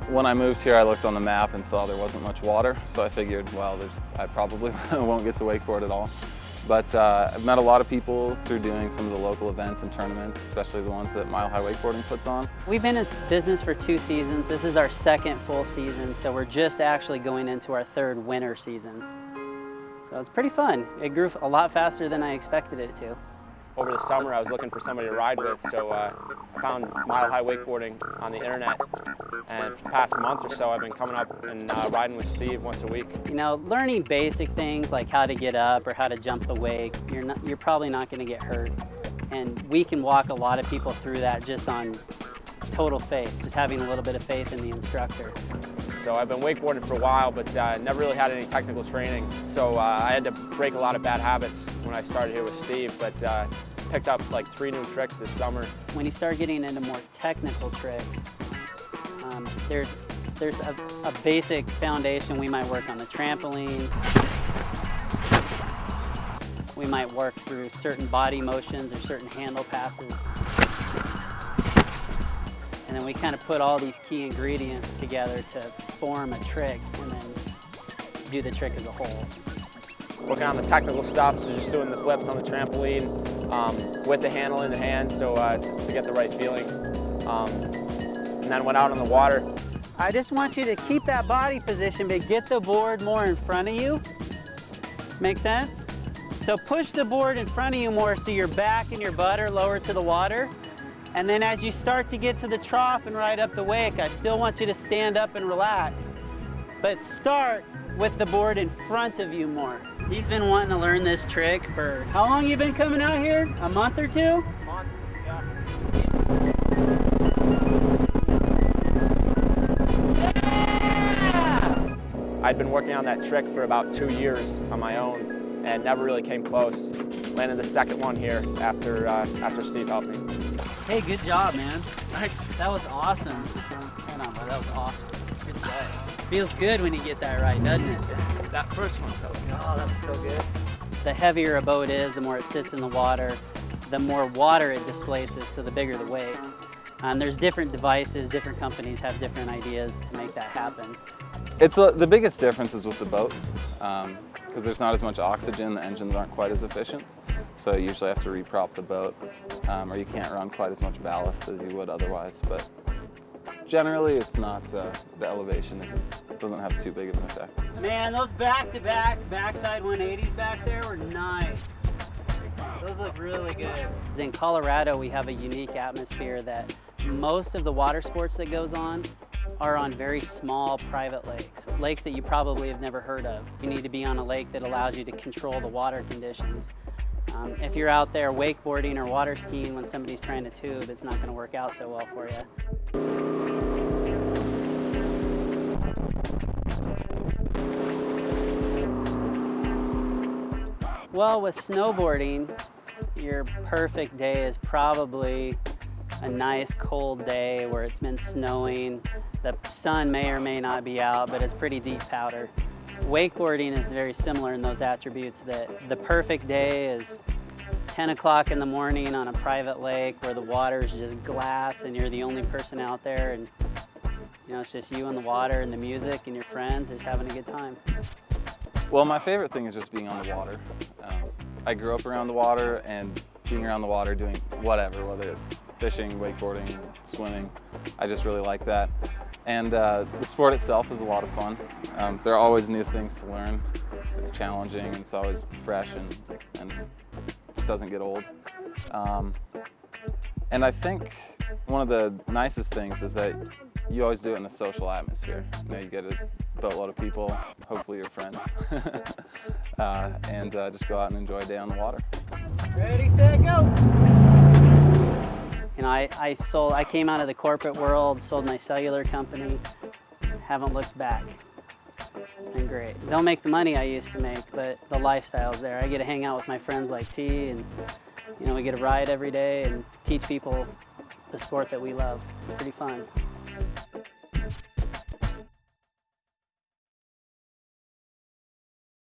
When I moved here, I looked on the map and saw there wasn't much water, so I figured, well, I probably won't get to wakeboard at all. But I've met a lot of people through doing some of the local events and tournaments, especially the ones that Mile High Wakeboarding puts on. We've been in business for 2 seasons. This is our 2nd full season, so we're just actually going into our 3rd winter season. So it's pretty fun. It grew a lot faster than I expected it to. Over the summer, I was looking for somebody to ride with, so I found Mile High Wakeboarding on the internet. And for the past month or so, I've been coming up and riding with Steve once a week. You know, learning basic things like how to get up or how to jump the wake, you're probably not going to get hurt. And we can walk a lot of people through that just on total faith, just having a little bit of faith in the instructor. So I've been wakeboarding for a while, but never really had any technical training. So I had to break a lot of bad habits when I started here with Steve, but picked up like 3 new tricks this summer. When you start getting into more technical tricks, there's a basic foundation. We might work on the trampoline. We might work through certain body motions or certain handle passes. And then we kind of put all these key ingredients together to form a trick and then do the trick as a whole. Working on the technical stuff, so just doing the flips on the trampoline with the handle in the hand, so to get the right feeling. And then went out on the water. I just want you to keep that body position, but get the board more in front of you. Make sense? So push the board in front of you more so your back and your butt are lower to the water. And then as you start to get to the trough and ride up the wake, I still want you to stand up and relax. But start with the board in front of you more. He's been wanting to learn this trick for, how long you been coming out here? A month or 2? A month, yeah. I'd been working on that trick for about 2 years on my own and never really came close. Landed the 2nd one here after Steve helped me. Hey, good job, man. Nice. That was awesome. Hold on, bro. That was awesome. Good set. Feels good when you get that right, doesn't it? That first one felt good. Oh, that's so good. The heavier a boat is, the more it sits in the water, the more water it displaces, so the bigger the wake. There's different devices, different companies have different ideas to make that happen. The biggest difference is with the boats, because there's not as much oxygen, the engines aren't quite as efficient. So you usually have to reprop the boat, or you can't run quite as much ballast as you would otherwise. But generally, it's not, the elevation doesn't have too big of an effect. Man, those backside 180s back there were nice. Those look really good. In Colorado, we have a unique atmosphere that most of the water sports that goes on are on very small private lakes that you probably have never heard of. You need to be on a lake that allows you to control the water conditions. If you're out there wakeboarding or water skiing when somebody's trying to tube, it's not going to work out so well for you. Well, with snowboarding, your perfect day is probably a nice cold day where it's been snowing. The sun may or may not be out, but it's pretty deep powder. Wakeboarding is very similar in those attributes that the perfect day is 10 o'clock in the morning on a private lake where the water is just glass and you're the only person out there, and you know, it's just you and the water and the music and your friends just having a good time. Well, my favorite thing is just being on the water. I grew up around the water, and being around the water doing whatever, whether it's fishing, wakeboarding, swimming, I just really like that. And the sport itself is a lot of fun. There are always new things to learn. It's challenging, and it's always fresh, and it doesn't get old. And I think one of the nicest things is that you always do it in a social atmosphere. You know, you get a boatload of people, hopefully your friends, and just go out and enjoy a day on the water. Ready, set, go! You know, I came out of the corporate world, sold my cellular company, haven't looked back. It's been great. Don't make the money I used to make, but the lifestyle's there. I get to hang out with my friends like T, and you know, we get to ride every day and teach people the sport that we love. It's pretty fun.